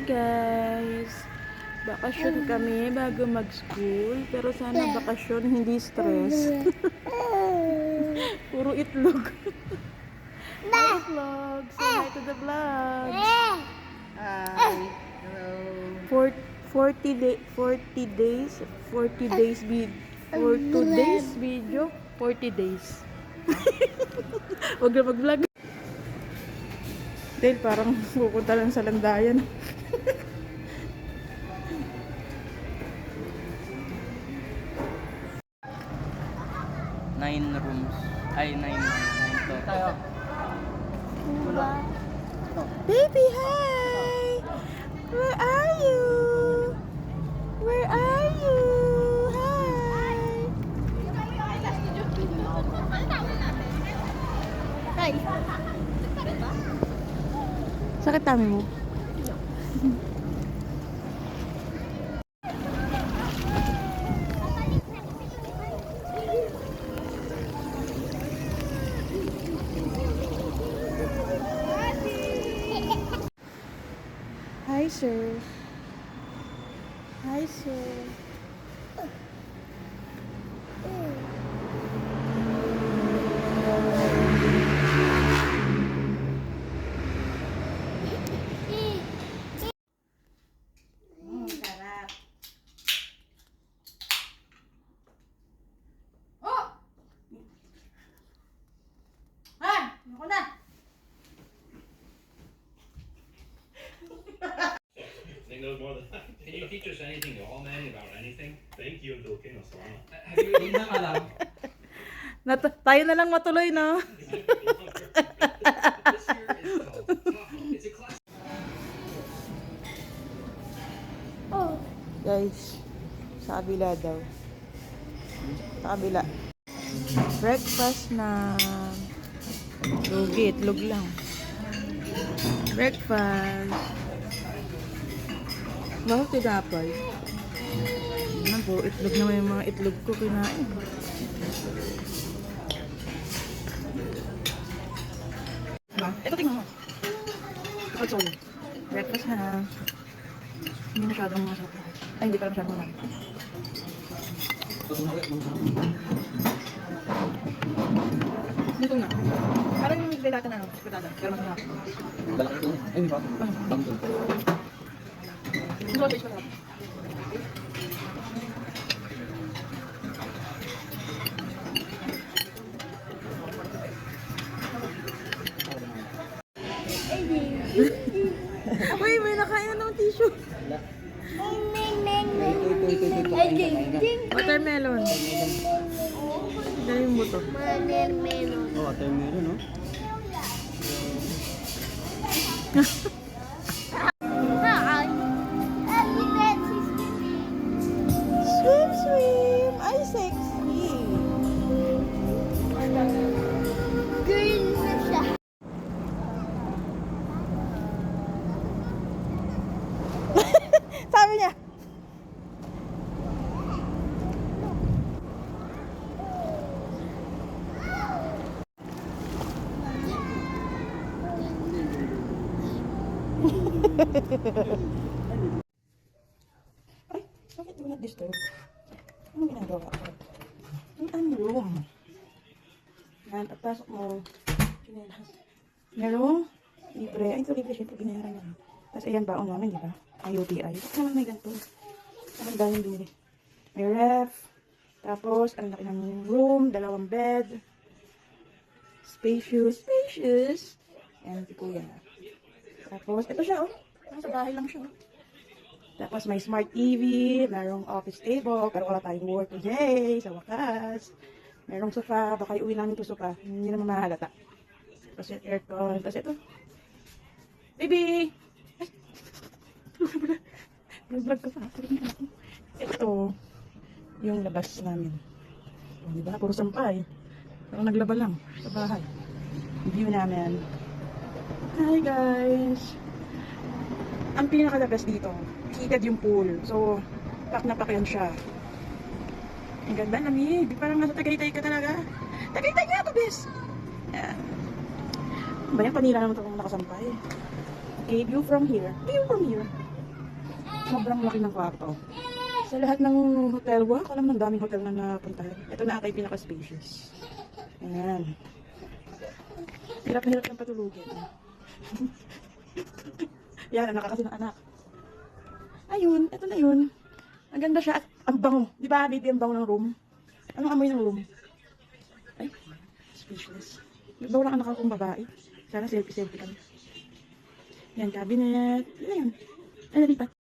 guys! Bakasyon kami bago mag-school. Pero sana bakasyon, hindi stress. Puro itlog. Hi vlog! Say hi to the vlog! Hi. Hello. 40 days for 2 days video, 40 days. Huwag na mag-vlog. Dahil parang pupunta lang sa landayan. 9 rooms. Ay, 9 floor. Tayo. Baby, hi! Where are you? Where are you? Hi! Hi! Sakit tami mo? Hi, sir. Hi, sir. Sarap. Ako na. They know more than I do. Can you teach us anything at all, Manny, about anything? Thank you and Filipino, salamat. Have you eaten them alam? Tayo na lang matuloy, no? This year is called Tahoe. It's a class. Guys, sa kabila daw. Sa kabila. Breakfast na lugi, itlog lang. Breakfast. Bakit tinapay? Ano po, itlog naman yung mga itlog ko kinain. Ito tingnan mo. Ito, breakfast na. Hindi masyadong masarap. Ay, hindi pala masyadong masarap. Dito na. Parang yung nilata na, patada. Pero masarap. Lalaki ito. Ay, hindi pa. Bangko. Yung sausage masarap. Uy, may nakain na ng tissue. Watermelon. Dali yung buto. Oh, watermelon, no? Swim, swim. Ay, sexy. Sabi niya. Ay, bakit do not disturb? Anong ginagawa ko? Ang room. Yan, pagpasok mo. Merong libre. Ay, ito libre siya. Ito binayaran niya. Tapos ayan, baon namin, di ba? Ay, UTI. Bakit naman may ganito? Ang daming bumili. May ref. Tapos, ang laki ng room. 2 bed. Spacious. Spacious. Ayan, si Kuya. Tapos, ito siya, oh. Nasa bahay lang siya, oh. Tapos, may smart TV. Merong office table. Pero wala tayong work today. Sa wakas. Merong sofa. Baka iuwi namin ito sofa. Hindi naman mahalata. Tapos, yung aircon. Tapos, ito. Baby! Vlog ka pa. Ito, yung labas namin. O, diba? Puro sampay. Pero naglaba lang sa bahay. View namin. Hi guys! Ang pinaka-labas dito, heated yung pool. So, pak na pak yan siya. Ang ganda, lamig. Parang nasa Tagaytay ka talaga. Tagaytay nga to, bes! Yan. Ba yan, panira naman ito kung nakasampay. Okay, view from here. View from here. Sobrang laki ng kwarto. Sa lahat ng hotel, wala ko alam ng daming hotel na napuntahan. Ito na ata yung pinaka-spacious. Ayan. Hirap na hirap ng patulugin. Yan, anak kasi ng anak. Ayun, ito na yun. Ang ganda siya at ang bango. Di ba, baby, ang bango ng room? Anong amoy ng room? Ay, speechless. Nagbawa lang anak akong babae. Sana selfie-selfie kami. Yan, cabinet. Ano yan? Ay, nalipat.